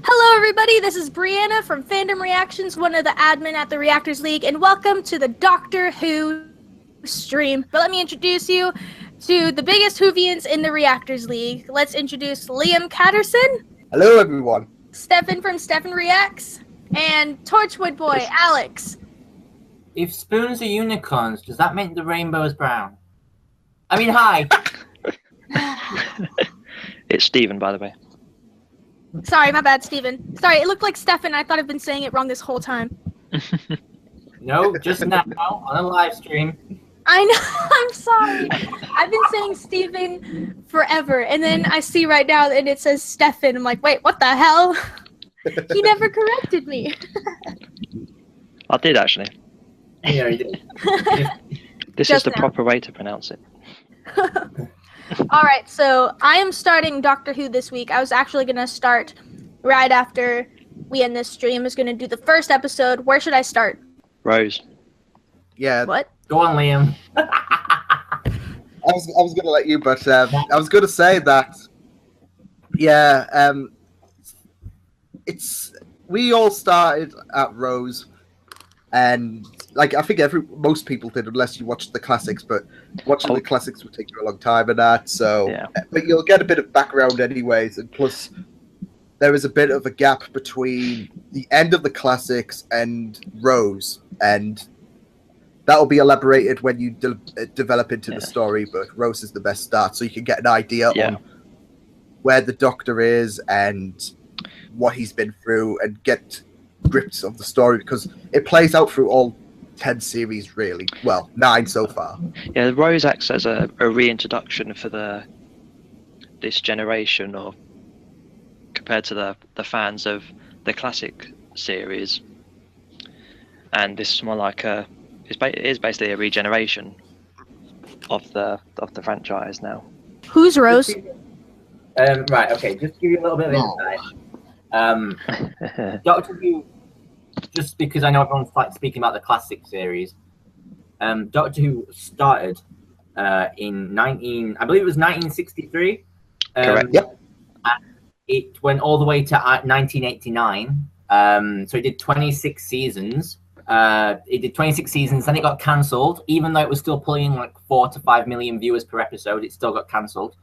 Hello everybody, this is Brianna from Fandom Reactions, one of the admin at the Reactors League, and welcome to the Doctor Who stream. But let me introduce you to the biggest whovians in the Reactors League. Let's introduce Liam Catterson. Hello everyone. Stefan from Stefan Reacts, and Torchwood boy, Alex. If spoons are unicorns, does that make the rainbows brown? I mean, hi! It's Stephen, by the way. Sorry, my bad, Steven. Sorry, it looked like Stefan. I thought I've been saying it wrong this whole time. No, just now on a live stream. I know, I'm sorry. I've been saying Steven forever, and then I see right now and it says Stefan. I'm like, wait, what the hell? He never corrected me. I did, actually. Yeah, you did. This Just is the now. proper way to pronounce it. All right, so I am starting Doctor Who this week. I was actually going to start right after we end this stream. I was going to do the first episode. Where should I start? Rose. Yeah, What? Go on, Liam. I was going to let you, but I was going to say that. Yeah, we all started at Rose, and like I think most people did, unless you watched the classics. But watching the classics would take you a long time and that. So, Yeah. But you'll get a bit of background anyways, and plus there is a bit of a gap between the end of the classics and Rose, and that'll be elaborated when you develop into the story. But Rose is the best start, so you can get an idea on where the Doctor is and what he's been through, and get grips of the story, because it plays out through all 10 series, really. Well, 9 so far. Yeah, Rose acts as a reintroduction for this generation, or compared to the fans of the classic series. And this is more like it is basically a regeneration of the franchise now. Who's Rose? Right, okay, just to give you a little bit of insight. Doctor Who, just because I know everyone's like speaking about the classic series, Doctor Who started in I believe it was 1963. Correct. Yep. And it went all the way to 1989. So it did 26 seasons. Then it got cancelled, even though it was still pulling like 4 to 5 million viewers per episode. It still got cancelled.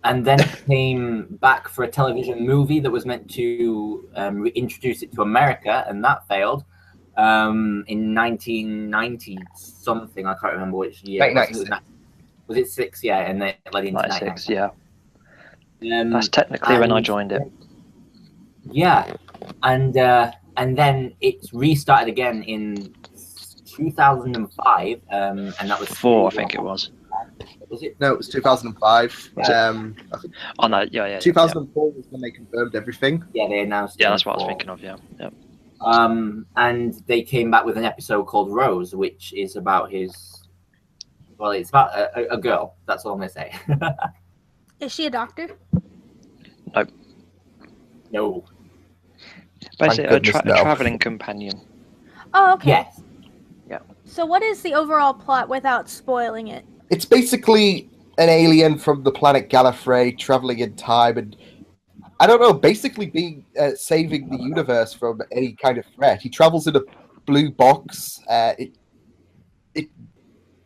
And then it came back for a television movie that was meant to introduce it to America, and that failed in 1990 something. I can't remember which year. 1996. Was it 6? Yeah, and then it led into 96, 96. yeah. That's technically when I joined it. Yeah, and then it restarted again in 2005 and that was 4, I think it was. Was it? No, it was 2005. Was it? I think Oh no, yeah. 2004 was when they confirmed everything. Yeah, they announced. Yeah, that's what I was thinking of. Yeah. And they came back with an episode called Rose, which is about his. Well, it's about a girl. That's all I'm gonna say. Is she a doctor? No. Basically, a goodness, no. traveling companion. Oh, okay. Yes. Yeah. So what is the overall plot without spoiling it? It's basically an alien from the planet Gallifrey traveling in time, and I don't know, basically being saving the universe from any kind of threat. He travels in a blue box. It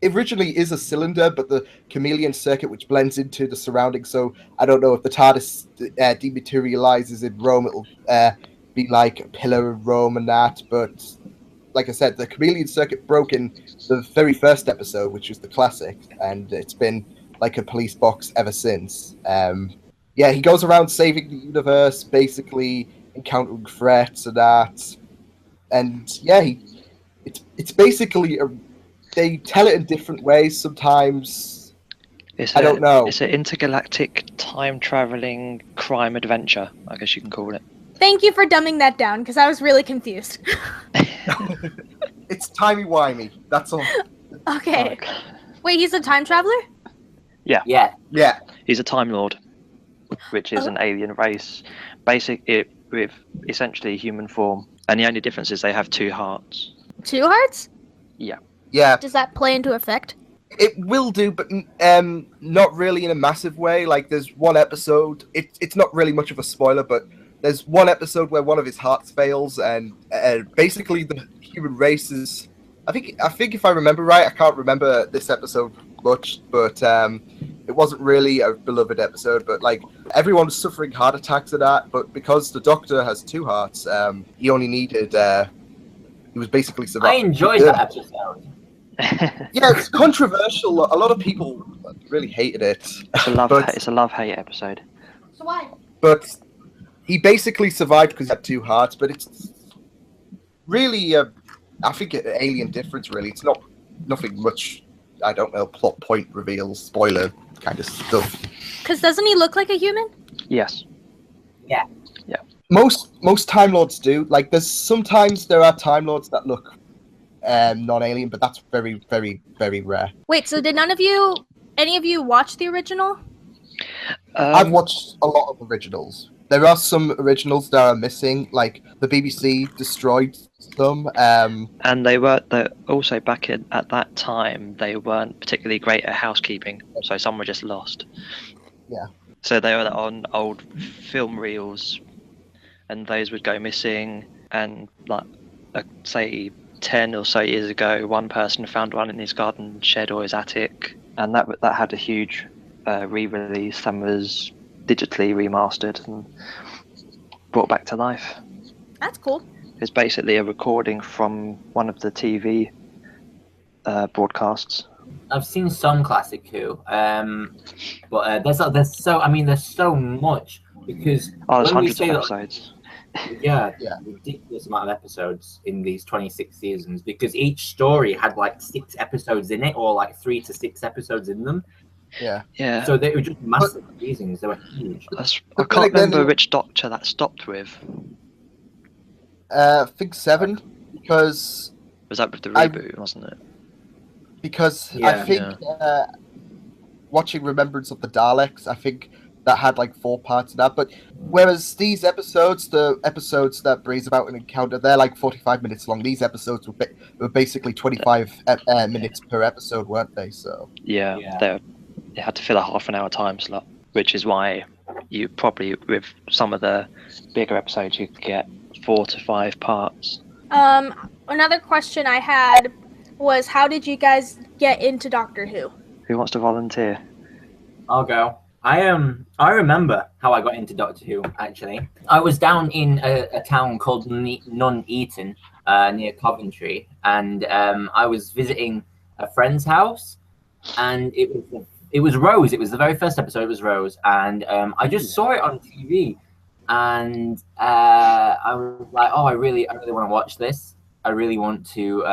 originally is a cylinder, but the chameleon circuit, which blends into the surroundings. So I don't know if the TARDIS dematerializes in Rome, it'll be like a pillar of Rome and that. But like I said, the chameleon circuit broke in the very first episode, which was the classic, and it's been like a police box ever since. Yeah, he goes around saving the universe, basically encountering threats and that. And yeah, it's basically they tell it in different ways sometimes. I don't know. It's an intergalactic time-traveling crime adventure, I guess you can call it. Thank you for dumbing that down, because I was really confused. It's timey-wimey, that's all. Okay. Wait, he's a time traveler? Yeah. Yeah. He's a Time Lord, which is an alien race, with essentially human form. And the only difference is they have 2 hearts. 2 hearts? Yeah. Yeah. Does that play into effect? It will do, but not really in a massive way. Like, there's one episode. It's not really much of a spoiler, but there's one episode where one of his hearts fails, and basically the human race is. I think if I remember right, I can't remember this episode much, but it wasn't really a beloved episode. But like, everyone's suffering heart attacks at that. But because the Doctor has two hearts, he only needed. He was basically survived. I enjoyed that episode. Yeah, it's controversial. A lot of people really hated it. It's a love-hate episode. So why? But he basically survived because he had two hearts. But it's really, I think, an alien difference. Really, it's nothing much. I don't know, plot point reveals, spoiler kind of stuff. Because doesn't he look like a human? Yes. Yeah. Most Time Lords do. Like, sometimes there are Time Lords that look non-alien, but that's very, very, very rare. Wait, so did any of you watch the original? I've watched a lot of originals. There are some originals that are missing, like the BBC destroyed some. And they were also back at that time. They weren't particularly great at housekeeping, so some were just lost. Yeah. So they were on old film reels, and those would go missing. And like, say 10 or so years ago, one person found one in his garden shed or his attic, and that had a huge re-release and was digitally remastered and brought back to life. That's cool. It's basically a recording from one of the TV broadcasts. I've seen some classic Who, but there's so much because there's when we hundreds of say that, episodes. yeah, ridiculous amount of episodes in these 26 seasons because each story had like 6 episodes in it, or like 3 to 6 episodes in them. Yeah. So they were just massive seasons. They were huge. I can't remember which Doctor that stopped with. I think 7, because Was that with the reboot, wasn't it? Because I think watching Remembrance of the Daleks, I think that had like 4 parts of that. But whereas these episodes, the episodes that brings about an encounter, they're like 45 minutes long. These episodes were basically 25 minutes per episode, weren't they? So they had to fill a half an hour time slot, which is why you probably, with some of the bigger episodes, you could get 4 to 5 parts. Another question I had was, how did you guys get into Doctor Who? Who wants to volunteer? I'll go. I remember how I got into Doctor Who, actually. I was down in a town called Nuneaton, near Coventry, and I was visiting a friend's house, and it was Rose. It was the very first episode. It was Rose, and I just saw it on TV, and I was like, oh, I really want to watch this. I really want to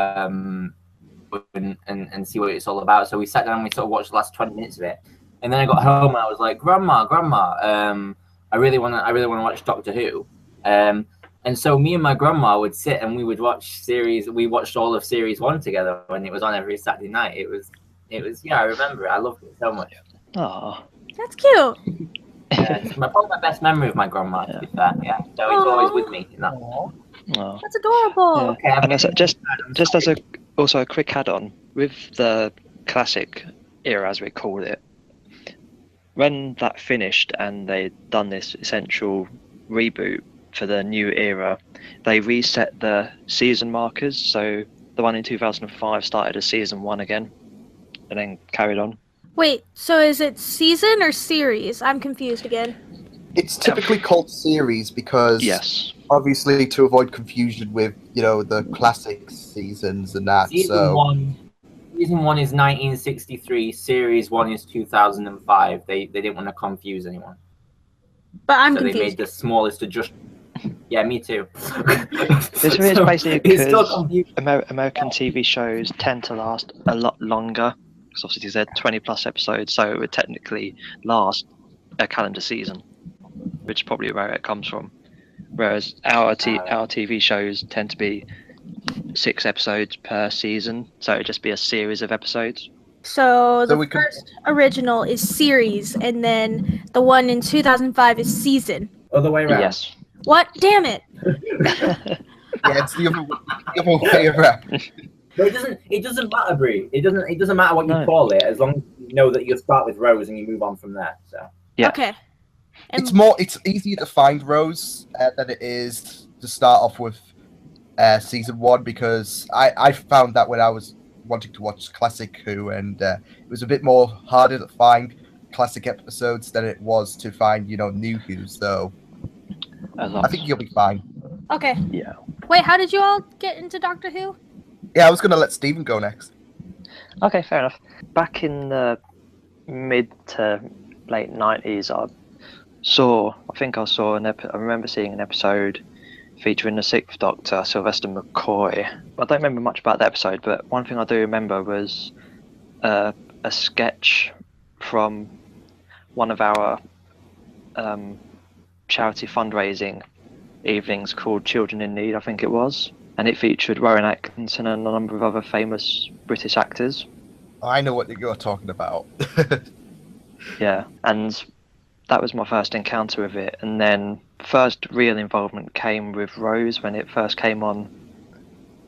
and see what it's all about. So we sat down and we sort of watched the last 20 minutes of it. And then I got home and I was like, Grandma, I really want to watch Doctor Who. And so me and my grandma would sit and we would watch series. We watched all of series 1 together when it was on every Saturday night. It was I remember it. I loved it so much. Oh, That's cute. Yeah, it's probably my best memory of my grandma, to be fair. Yeah, so it's always with me in that. oh. That's adorable. Yeah. Okay, And also, just as a quick add-on, with the classic era, as we call it, when that finished and they'd done this essential reboot for the new era, they reset the season markers. So the one in 2005 started as season 1 again, and then carried on. Wait, so is it season or series? I'm confused again. it's typically called series because obviously to avoid confusion with the classic seasons and that. Season 1 is 1963. Series 1 is 2005. They didn't want to confuse anyone. But I'm so confused. They made the smallest adjustment. Yeah, me too. This is basically because American Yeah. TV shows tend to last a lot longer. Because obviously they're 20 plus episodes, so it would technically last a calendar season, which is probably where it comes from. Whereas our TV shows tend to be 6 episodes per season, so it'd just be a series of episodes. So the first original is series, and then the one in 2005 is season. Other way around. Yes. What? Damn it! Yeah, it's the other way around. But it doesn't matter, Brie. It doesn't matter what you No. call it, as long as you know that you'll start with Rose and you move on from there. So Yeah. Okay. And It's easier to find Rose than it is to start off with season 1, because I found that when I was wanting to watch classic Who, and it was a bit more harder to find classic episodes than it was to find new Who. So I think you'll be fine. okay. Yeah. Wait, how did you all get into Doctor Who? Yeah, I was gonna let Stephen go next. Okay, fair enough. Back in the mid to late 90s, I remember seeing an episode featuring the Sixth Doctor, Sylvester McCoy. I don't remember much about the episode, but one thing I do remember was a sketch from one of our charity fundraising evenings called Children in Need, I think it was. And it featured Rowan Atkinson and a number of other famous British actors. I know what you're talking about. Yeah, and that was my first encounter with it. And then first real involvement came with Rose when it first came on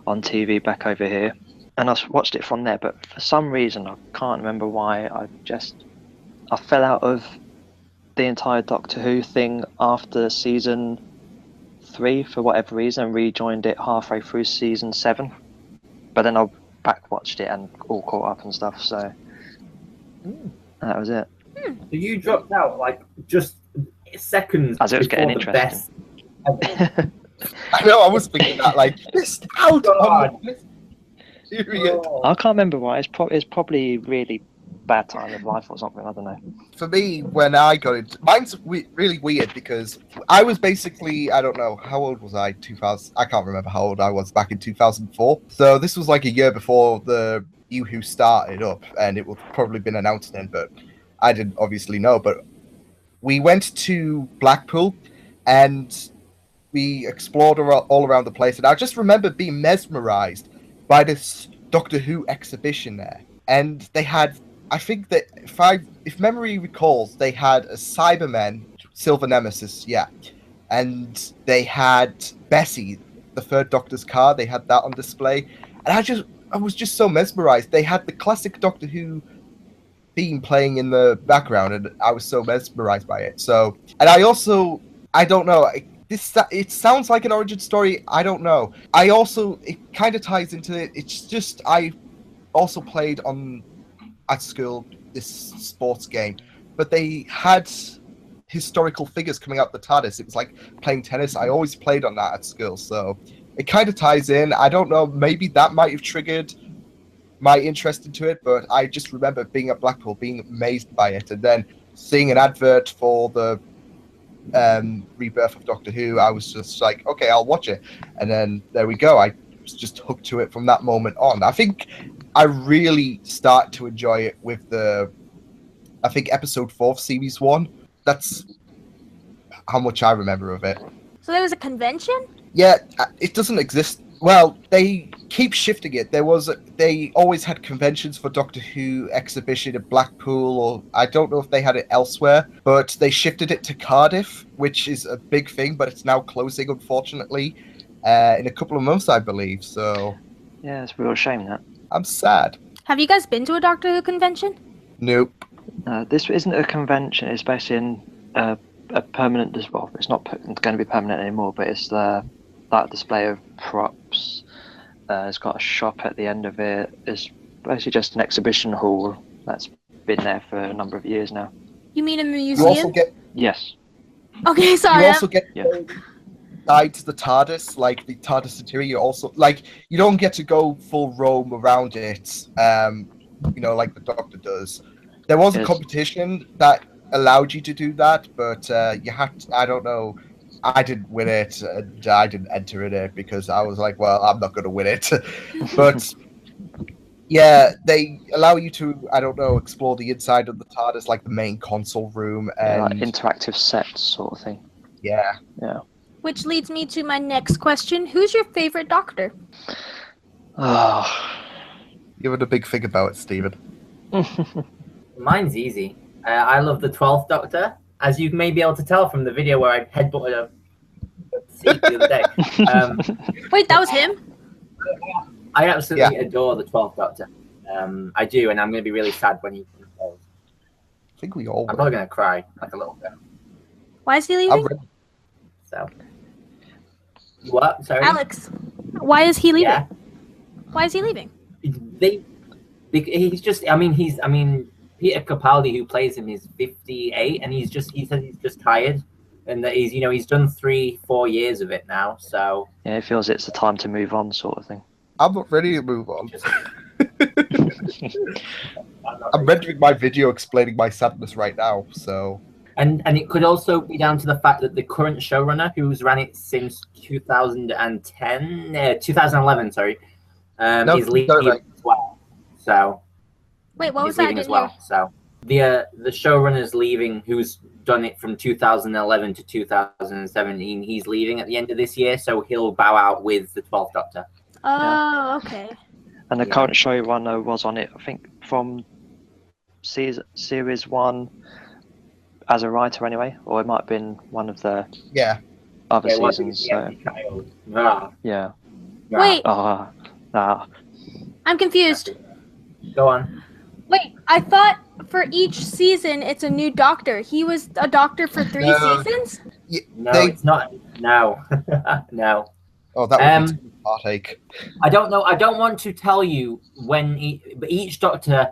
TV back over here. And I watched it from there, but for some reason, I can't remember why, I fell out of the entire Doctor Who thing after season 3 for whatever reason, and rejoined it halfway through season 7. But then I back watched it and all caught up and stuff, so that was it. So you dropped out like just seconds As it was before getting the best. I know, I was thinking that, like, missed out on this period. I can't remember why. It's probably really bad time of life or something. I don't know. For me, when I got it, mine's really weird because I was basically, I don't know, how old was I? 2000. I can't remember how old I was back in 2004. So this was like a year before the New Who started up, and it would probably been announced then, but I didn't obviously know. But we went to Blackpool and we explored all around the place, and I just remember being mesmerized by this Doctor Who exhibition there. And they had, I think that if memory recalls, they had a Cybermen, Silver Nemesis, yeah, and they had Bessie, the Third Doctor's car. They had that on display, and I was just so mesmerized. They had the classic Doctor Who theme playing in the background, and I was so mesmerized by it. So, and I don't know. It sounds like an origin story. I don't know. It kind of ties into it. It's just I also played at school this sports game, but they had historical figures coming out the TARDIS. It was like playing tennis. I always played on that at school, so it kind of ties in. I don't know. Maybe that might have triggered my interest into it, but I just remember being at Blackpool, being amazed by it, and then seeing an advert for the rebirth of Doctor Who. I was just like, okay, I'll watch it, and then there we go. I was just hooked to it from that moment on. I think I really start to enjoy it with episode 4 of series 1. That's how much I remember of it. So there was a convention? Yeah, it doesn't exist. Well, they keep shifting it. They always had conventions for Doctor Who exhibition at Blackpool, or I don't know if they had it elsewhere, but they shifted it to Cardiff, which is a big thing, but it's now closing, unfortunately, in a couple of months, I believe. So Yeah, it's a real shame that. I'm sad. Have you guys been to a Doctor Who convention? Nope. This isn't a convention. It's basically in a permanent. Well, it's not going to be permanent anymore, but it's that display of props. It's got a shop at the end of it. It's basically just an exhibition hall that's been there for a number of years now. You mean a You museum? also get Yes. Okay, sorry. You also get Yeah. inside the TARDIS, like the TARDIS interior. You also you don't get to go full roam around it, like the Doctor does. There was a Yes. competition that allowed you to do that, but you had to, I don't know. I didn't win it, and I didn't enter in it because I was like, well, I'm not going to win it. But yeah, they allow you to, I don't know, explore the inside of the TARDIS, like the main console room, and Like interactive sets sort of thing. yeah. Yeah. Which leads me to my next question. Who's your favorite Doctor? Oh. You had a big thing about it, Stephen. Mine's easy. I love the 12th Doctor, as you may be able to tell from the video where I headbutted a seat the other day. Wait, that was him? I absolutely adore the 12th Doctor. I do, and I'm going to be really sad when he goes. I think we all I'm will. probably going to cry like a little bit. Why is he I'm leaving? ready. So, what? Sorry, Alex, why is he leaving? Yeah. Why is he leaving? He's just. I mean, Peter Capaldi, who plays him, is 58, and he says he's just tired, and that he's done 3-4 years of it now. So Yeah, it feels it's the time to move on, sort of thing. I'm not ready to move on. just, I'm rendering my video explaining my sadness right now, so... And it could also be down to the fact that the current showrunner, who's ran it since 2011, sorry, is leaving as well. So Wait, what was he's that? I leaving didn't as well. hear. So the showrunner's leaving, who's done it from 2011 to 2017. He's leaving at the end of this year, so he'll bow out with the 12th Doctor. Oh, okay. And the current showrunner was on it, I think, from series 1 as a writer anyway, or it might have been one of the other seasons. So. Yeah. Wait, I'm confused. Go on. Wait, I thought for each season it's a new doctor. He was a doctor for 3 seasons? No, it's not. No. No. Oh, that would be heartache. I don't know. I don't want to tell you when, but each doctor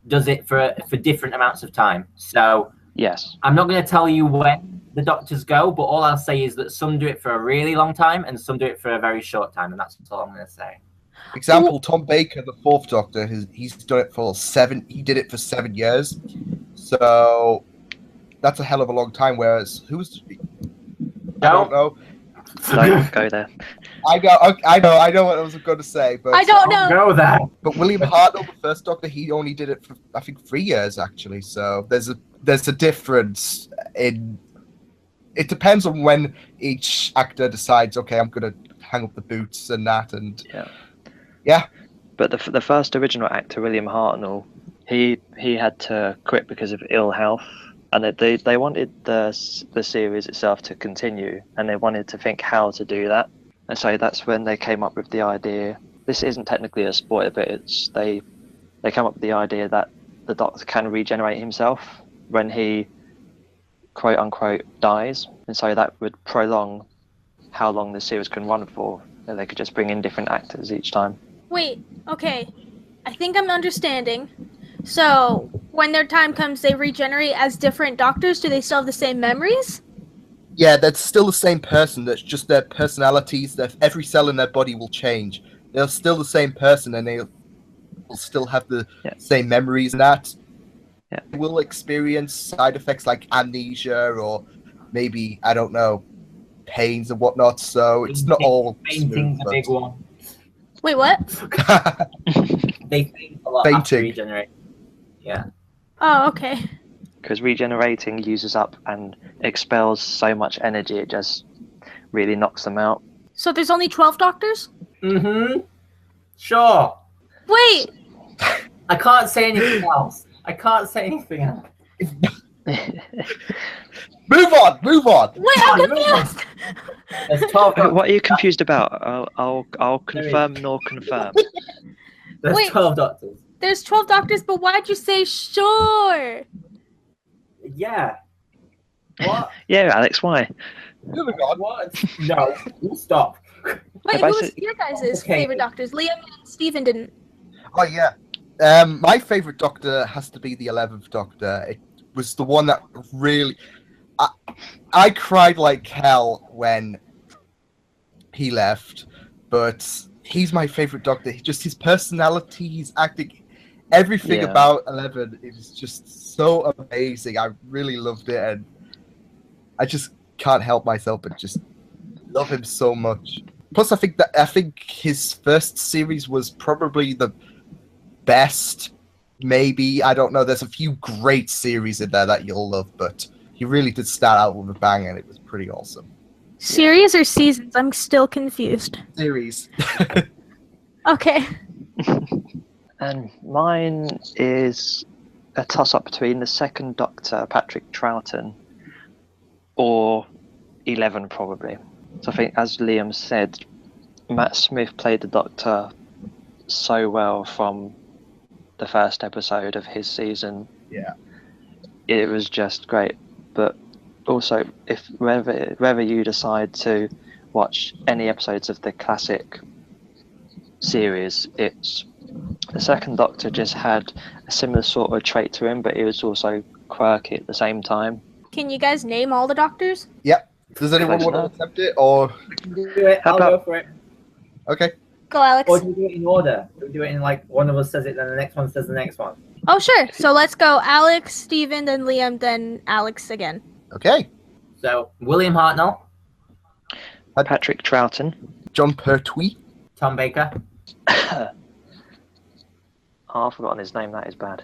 does it for different amounts of time. So yes, I'm not going to tell you when the doctors go, but all I'll say is that some do it for a really long time and some do it for a very short time, and that's all I'm going to say. Example: Tom Baker, the 4th Doctor, he's done it for 7. He did it for 7 years, so that's a hell of a long time. Whereas I don't know. Don't go there. I know what I was going to say, but I don't know. Go there. But William Hartnell, the 1st Doctor, he only did it for I think 3 years actually. So there's a difference in. It depends on when each actor decides. Okay, I'm going to hang up the boots and that, and yeah. But the first original actor, William Hartnell, he had to quit because of ill health. And they wanted the series itself to continue, and they wanted to think how to do that. And so that's when they came up with the idea. This isn't technically a spoiler, but it's they came up with the idea that the Doctor can regenerate himself when he quote unquote dies, and so that would prolong how long the series can run for. And they could just bring in different actors each time. Wait, okay. I think I'm understanding. So, when their time comes, they regenerate as different doctors? Do they still have the same memories? Yeah, that's still the same person. That's just their personalities. Every cell in their body will change. They're still the same person, and they'll still have the same memories and that. Yeah. They will experience side effects like amnesia or maybe, I don't know, pains and whatnot. So it's not all Fainting's smooth, a big one. Wait, what? They faint a lot after regenerate. Yeah. Oh, okay. Because regenerating uses up and expels so much energy, it just really knocks them out. So there's only 12 doctors? Mm-hmm. Sure. Wait! I can't say anything else. Move on! Wait, I'm confused! There's 12 doctors. What are you confused about? I'll confirm nor confirm. There's Wait. 12 doctors. There's 12 doctors, but why'd you say sure? Yeah. What? Yeah, Alex, why? Moving on. What? No. Stop. Wait, If who I was say- your guys' Okay. favorite doctors? Liam and Steven didn't. Oh yeah. My favorite Doctor has to be the 11th Doctor. It was the one that really. I cried like hell when he left, but he's my favorite Doctor. Just his personality, his acting, everything about 11 is just so amazing. I really loved it, and I just can't help myself but just love him so much. Plus, I think his first series was probably the best. Maybe, I don't know. There's a few great series in there that you'll love, but he really did start out with a bang, and it was pretty awesome. Series or seasons? I'm still confused. Series. Okay. And mine is a toss-up between the 2nd Doctor, Patrick Troughton, or 11 probably. So I think, as Liam said, Matt Smith played the Doctor so well from the first episode of his season. Yeah. It was just great. But also, if whether you decide to watch any episodes of the classic series, it's the second Doctor just had a similar sort of trait to him, but it was also quirky at the same time. Can you guys name all the Doctors? Yep. Does anyone Close want to enough. attempt it, or Do it. How I'll about- go for it. okay? Go, Alex. Or do we do it in order? Do we do it in like one of us says it, then the next one says the next one? Oh, sure. So let's go Alex, Steven, then Liam, then Alex again. Okay. So William Hartnell, Patrick Troughton. John Pertwee. Tom Baker. Oh, I've forgotten his name. That is bad.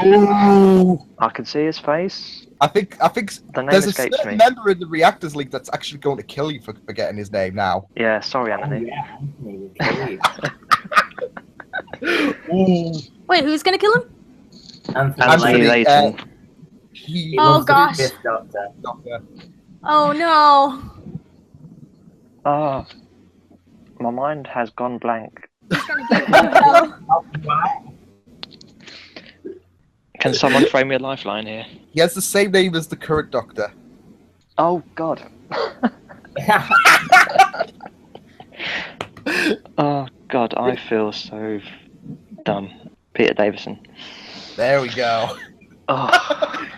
Ooh. I can see his face. I think The name there's a escapes certain me. member in the Reactors League that's actually going to kill you for forgetting his name now. Yeah, sorry, Oh, Anthony. yeah, Anthony will kill you. Ooh. Wait, who's gonna kill him? Anthony, Anthony Lane. Layton. He He Oh, loves to be gosh. Fifth Doctor. Doctor. Oh no. Oh, my mind has gone blank. He's gonna give him hell. Can someone throw me a lifeline here? He has the same name as the current Doctor. Oh, God. Oh, God, I feel so dumb. Peter Davison. There we go. Oh,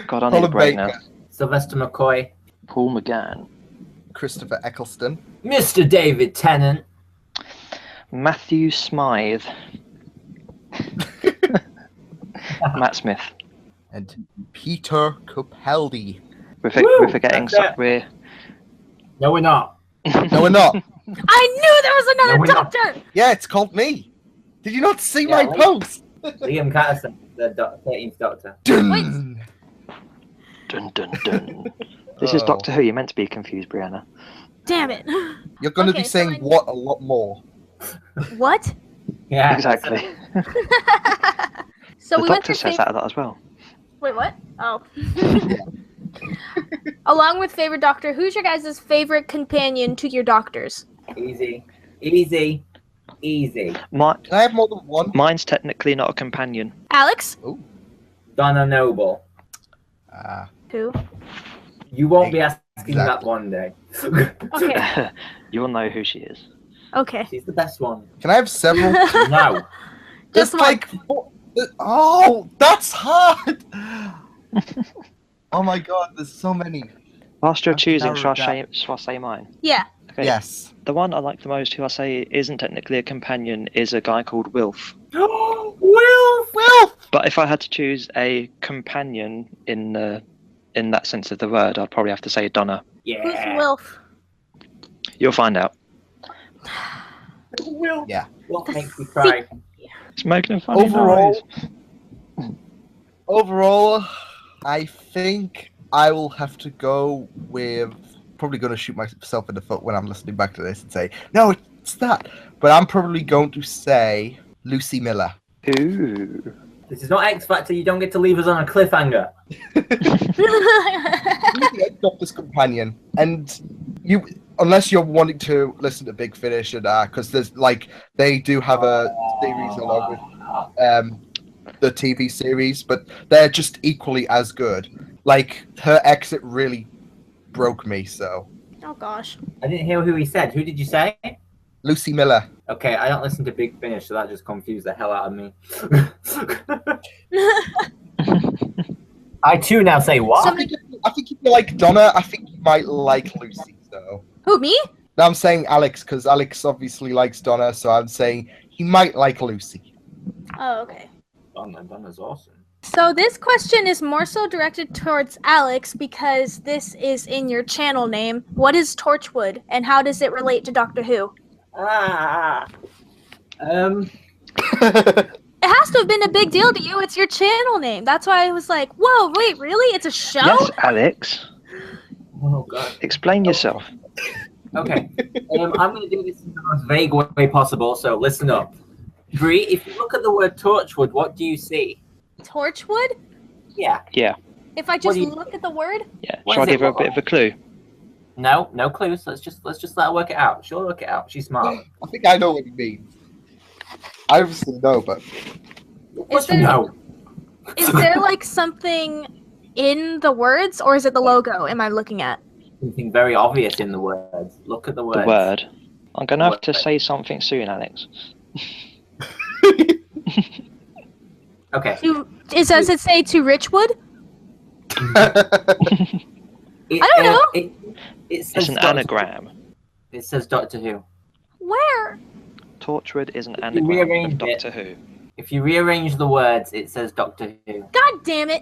God, I need a Colin break Baker. now. Sylvester McCoy. Paul McGann. Christopher Eccleston. Mr. David Tennant. Matthew Smythe. Matt Smith. And Peter Capaldi. We're forgetting that's it. we're No, we're not. No, we're not. I knew there was No, another we're not. Doctor. Yeah, it's called me. Did you not see Yeah, my wait. post? Liam Catterson, the 13th Doctor. Dun. dun dun dun. This is Oh. Doctor Who. You're meant to be confused, Brianna. Damn it. You're going to Okay, be so saying I- what a lot more. What? Yeah, Exactly. So The we went Doctor through says that a lot as well. Wait, what? Oh. Along with favorite Doctor, who's your guys' favorite companion to your Doctors? Easy. Easy. Easy. My, Can I have more than one? mine's technically not a companion. Alex? Donna Noble. Who? You won't be asking Exactly. that one day. Okay. You'll know who she is. Okay. She's the best one. Can I have several? No. Just There's like oh, that's hard. Oh my god, there's so many. Whilst you're I've choosing, narrowed shall I say mine? Yeah. Okay. Yes. The one I like the most, who I say isn't technically a companion, is a guy called Wilf. Will. But if I had to choose a companion in that sense of the word, I'd probably have to say Donna. Who's Yeah. Wilf? You'll find out. Will. Yeah. Will makes me cry. It's making a funny Overall, noise. overall, I think I will have to go with. Probably going to shoot myself in the foot when I'm listening back to this and say, no, it's that. But I'm probably going to say Lucy Miller. Ooh. This is not X Factor. You don't get to leave us on a cliffhanger. He's the Doctor's companion, and you, unless you're wanting to listen to Big Finish and because there's like they do have a series along with the TV series, but they're just equally as good. Like her exit really broke me. So Oh gosh. I didn't hear who he said. Who did you say? Lucy Miller. Okay, I don't listen to Big Finish, so that just confused the hell out of me. I too now say what? I think if you like Donna, I think you might like Lucy. So Who, me? now I'm saying Alex because Alex obviously likes Donna, so I'm saying he might like Lucy. Oh, okay. Donna's awesome. So this question is more so directed towards Alex because this is in your channel name. What is Torchwood and how does it relate to Doctor Who? It has to have been a big deal to you. It's your channel name. That's why I was like, whoa, wait, really? It's a show? Yes, Alex. Oh god. Explain yourself. Okay. I'm going to do this in the most vague way possible, so listen up. Bree, if you look at the word Torchwood, what do you see? Torchwood? Yeah. Yeah. If I What just do you- look at the word? Yeah. What Shall I does it give her a look bit of a clue? No clues. Let's just let her work it out. She'll work it out. She's smart. I think I know what he means. I obviously know, but Is there like something in the words, or is it the logo? Am I looking at something very obvious in the words? Look at the words. The word. I'm gonna have to say something soon, Alex. Okay. Does it say to Richwood? I don't know. It says It's an anagram. It says Doctor Who. Where? Torchwood is an you anagram rearrange of Doctor Who. If you rearrange the words, it says Doctor Who. God damn it!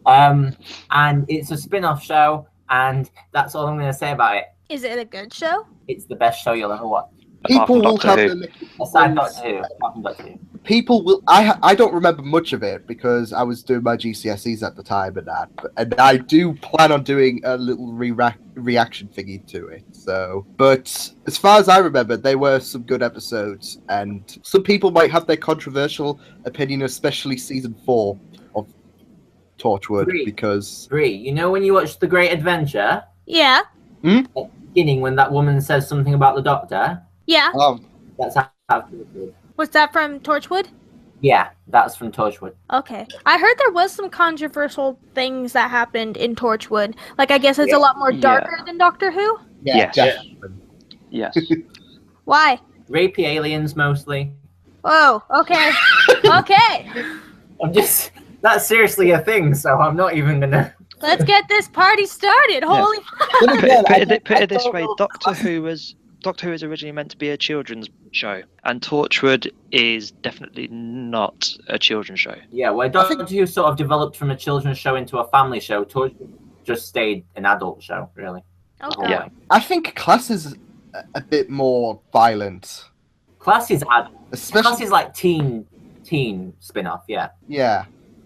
And it's a spin-off show, and that's all I'm going to say about it. Is it a good show? It's the best show you'll ever watch. people will Doctor have Who. their little Aside ones. Doctor Who. Apart from Doctor Who. People will. I don't remember much of it because I was doing my GCSEs at the time and that. And I do plan on doing a little reaction thingy to it. So, but as far as I remember, there were some good episodes, and some people might have their controversial opinion, especially season 4 of Torchwood, because You know when you watch The Great Adventure? Yeah. At the beginning, when that woman says something about the Doctor, Yeah. that's how Torchwood. Was that from Torchwood? Yeah, that's from Torchwood. Okay. I heard there was some controversial things that happened in Torchwood. Like, I guess it's a lot more darker than Doctor Who? Yes. definitely. Yes. Why? Rapey aliens, mostly. Oh, okay. Okay. That's seriously a thing, so I'm not even gonna... Let's get this party started. Holy Then again, Put it this way: Doctor Who was originally meant to be a children's show, and Torchwood is definitely not a children's show. Yeah, where Doctor Who sort of developed from a children's show into a family show, Torchwood just stayed an adult show, really. Okay. Yeah. I think Class is a bit more violent. Class is Especially, like teen spin-off, yeah. yeah,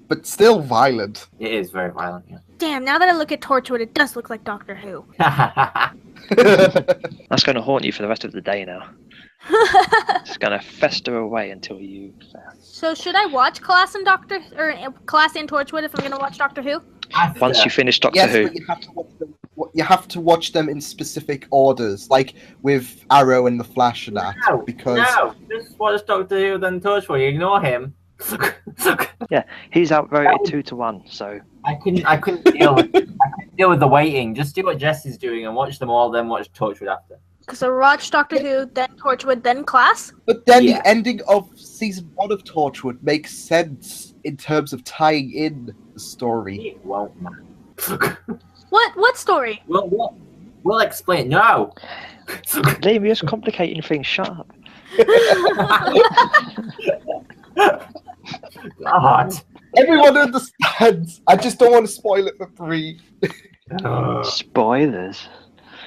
but still violent. It is very violent, yeah. Damn, now that I look at Torchwood, it does look like Doctor Who. That's going to haunt you for the rest of the day now. It's going to fester away until you. So should I watch Class and Torchwood if I'm going to watch Doctor Who? Once you finish Doctor Yes, Who. but you have to watch them in specific orders, like with Arrow and the Flash and that. No, just watch Doctor Who, then Torchwood. You ignore him. Yeah, he's outvoted 2-1. So I couldn't deal with the waiting. Just do what Jesse's doing and watch them all, then watch Torchwood after. Because I watch Doctor Who, then Torchwood, then Class. But then the ending of season 1 of Torchwood makes sense in terms of tying in the story. It won't matter. What story? We'll explain. No. Liam, you're just complicating things. Shut up. God. Everyone understands. I just don't want to spoil it for Bree. Spoilers.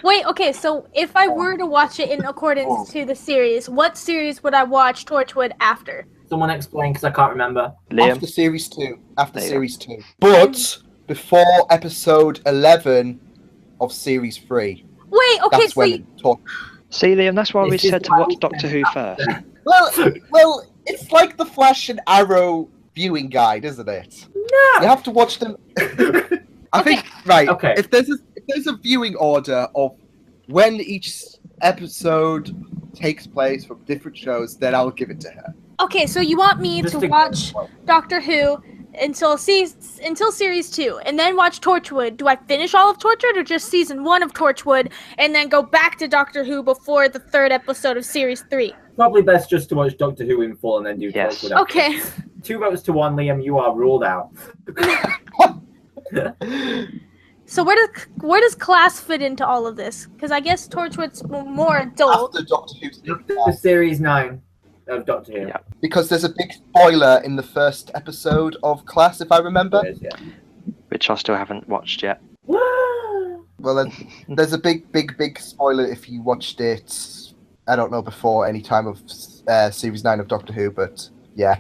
Wait, okay, so if I were to watch it in accordance to the series, what series would I watch Torchwood after? Someone explain, because I can't remember. Liam. After series 2. After There you series 2. But before episode 11 of series 3. Wait, okay, That's so when it talk. See, Liam, that's why we This is said to why watch we Doctor Who first. Well, it's like the Flash and Arrow viewing guide, isn't it? no. You have to watch them. I think right. Okay. If there's a viewing order of when each episode takes place from different shows, then I'll give it to her. Okay, so you want me to watch Doctor Who until series 2, and then watch Torchwood. Do I finish all of Torchwood, or just season 1 of Torchwood, and then go back to Doctor Who before the 3rd episode of series 3? Probably best just to watch Doctor Who in full and then do Yes. Torchwood after. Okay. 2 votes to 1, Liam. You are ruled out. So where does Class fit into all of this? Because I guess Torchwood's more adult. After Doctor Who, The series 9 of Doctor Who. Yeah. because there's a big spoiler in the first episode of Class, if I remember. There is, yeah. Which I still haven't watched yet. Well, there's a big spoiler if you watched it. I don't know before any time of series 9 of Doctor Who, but yeah.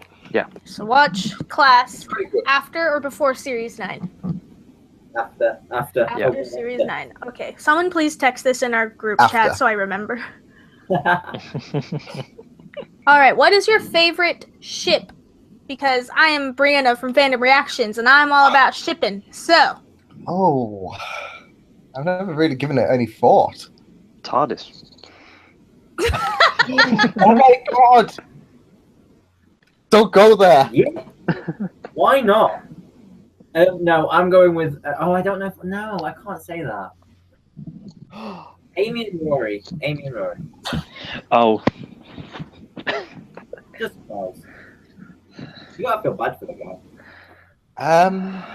So watch Class Pretty good. after or before series 9? After. After series 9. Okay. Someone please text this in our group After. chat so I remember. Alright, what is your favorite ship? Because I am Brianna from Fandom Reactions, and I'm all about shipping. So, Oh, I've never really given it any thought. TARDIS. Oh my god! Don't go there. Yeah. Why not? No, I'm going with. I don't know. No, I can't say that. Amy and Rory. Amy and Rory. Oh, Just balls. You gotta feel bad for the guy.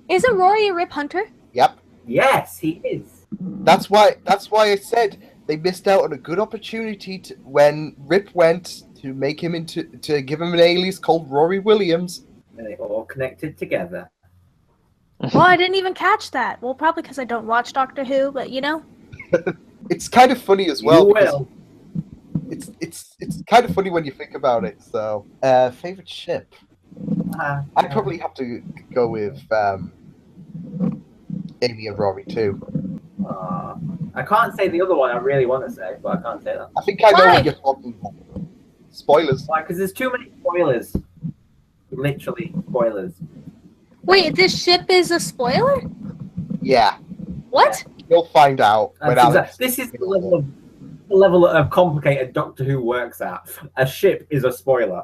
Isn't Rory a Rip Hunter? Yep. Yes, he is. That's why I said they missed out on a good opportunity when Rip went to make him to give him an alias called Rory Williams. And they all connected together. Well, I didn't even catch that. Well, probably because I don't watch Doctor Who, but you know. It's kind of funny as well. You because will. It's kind of funny when you think about it. So, favorite ship. I'd probably have to go with Amy and Rory too. I can't say the other one I really want to say, but I can't say that. I think I know Why? what you're talking about. Spoilers. Why? Because there's too many spoilers. Literally spoilers. Wait, this ship is a spoiler? Yeah, What? you'll find out when Alex. This is the level of complicated Doctor Who works at. A ship is a spoiler.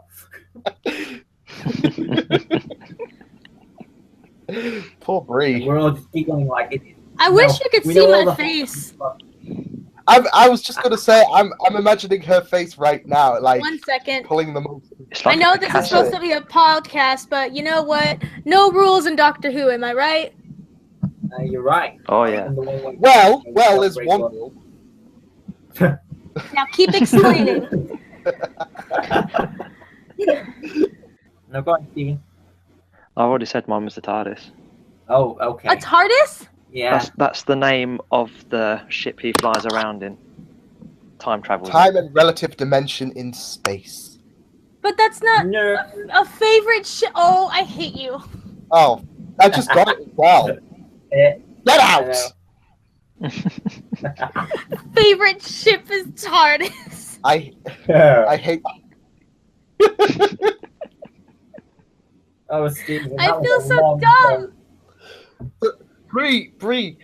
Poor Bree. We're all just giggling like it. I wish you could we see know all my the- face. I was just gonna say I'm imagining her face right now, like 1 second. pulling the most. it's I like know a this is cassette. supposed to be a podcast, but you know what? No rules in Doctor Who, am I right? You're right. Oh yeah. And the one where- Well, there's one rule. Now keep explaining. No, go on, Stephen. I already said mine was the TARDIS. Oh, okay. A TARDIS? Yeah. That's the name of the ship he flies around in. Time travel. Time and relative dimension in space. But that's not No. a favorite ship. Oh, I hate you. Oh, I just got it as well. Eh, Get I out! know. Favorite ship is TARDIS. I hate. Oh, Stephen. I that was feel a so long dumb. Bree.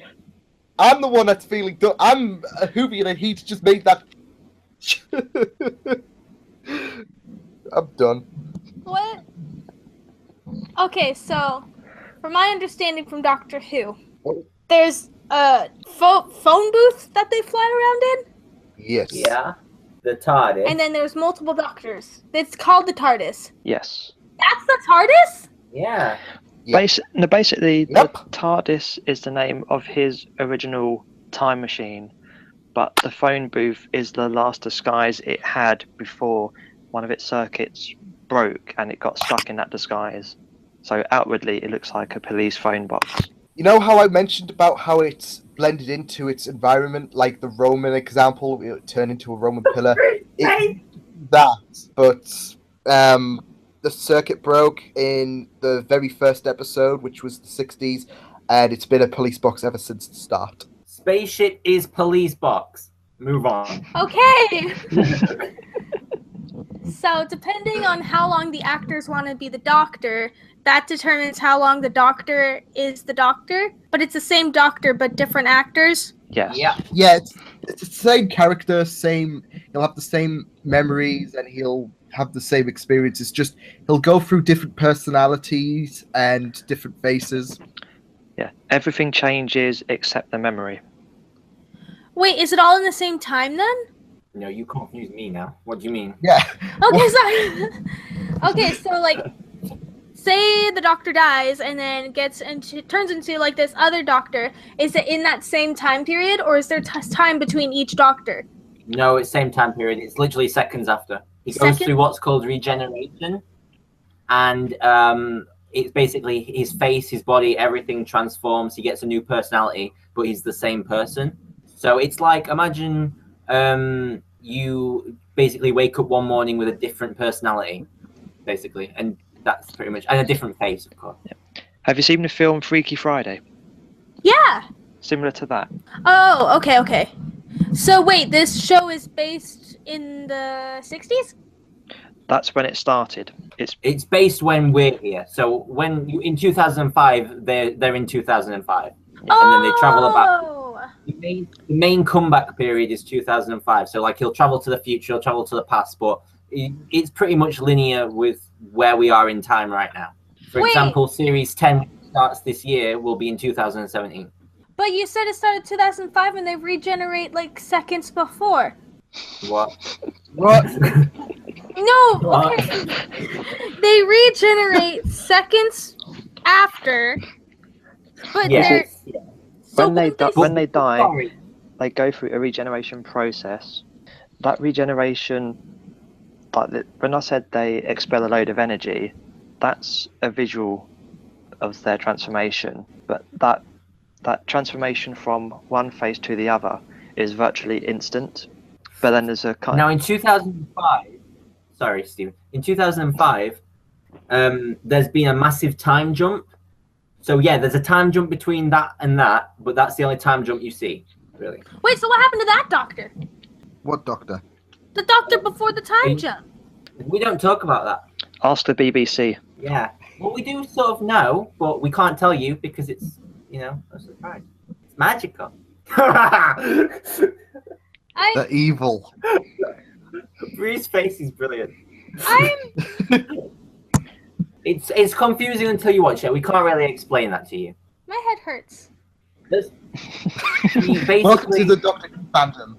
I'm the one that's feeling dumb. I'm a Whovian and he's just made that. I'm done. What? Okay, so from my understanding from Doctor Who, there's a phone booth that they fly around in, Yes. Yeah. The TARDIS. and then there's multiple doctors. It's called the TARDIS. Yes. That's the TARDIS? Yeah. Yep. Basically, Yep. the TARDIS is the name of his original time machine, but the phone booth is the last disguise it had before one of its circuits broke and it got stuck in that disguise. So outwardly, it looks like a police phone box. You know how I mentioned about how it's blended into its environment, like the Roman example, it would turn into a Roman pillar. But the circuit broke in the very first episode, which was the 60s, and it's been a police box ever since the start. Spaceship is police box. Move on. Okay. So depending on how long the actors want to be the Doctor, that determines how long the Doctor is the Doctor. But it's the same Doctor, but different actors. Yes. Yeah. Yeah, it's the same character, he'll have the same memories, and he'll have the same experiences. Just he'll go through different personalities and different faces. Yeah. Everything changes except the memory. Wait, is it all in the same time then? No, you confuse me now. What do you mean? Yeah. Okay, sorry. Okay, so like, say the Doctor dies and then turns into like this other Doctor. Is it in that same time period, or is there time between each Doctor? No, it's same time period. It's literally seconds after. He goes through what's called regeneration, and it's basically his face, his body, everything transforms. He gets a new personality, but he's the same person. So it's like, imagine you basically wake up one morning with a different personality, basically, and that's pretty much, and a different face, of course. Yeah. Have you seen the film Freaky Friday? Yeah. Similar to that. Oh, okay. So wait, this show is based in the 60s? That's when it started. It's based when we're here. So when in 2005, they're in 2005. And then they travel about. Oh! The main comeback period is 2005. So like he'll travel to the future, he'll travel to the past, but it's pretty much linear with where we are in time right now. For example, Series 10 starts this year will be in 2017. But you said it started 2005 and they regenerate like seconds before. What? What? No, okay. They regenerate seconds after, but they're... So when they die, Sorry. they go through a regeneration process. That regeneration, like when I said they expel a load of energy, that's a visual of their transformation. But that transformation from one phase to the other is virtually instant. But then there's a kind. Now in 2005, sorry, Stephen. In 2005, there's been a massive time jump. So yeah, there's a time jump between that and that, but that's the only time jump you see, really. Wait, so what happened to that doctor? What doctor? The doctor before the time jump. We don't talk about that. Ask the BBC. Yeah. Well, we do sort of know, but we can't tell you because it's, a surprise. It's magical. They're evil. Bree's face is brilliant. I'm... It's confusing until you watch it. We can't really explain that to you. My head hurts. Basically, Welcome to the Doctor Who fandom.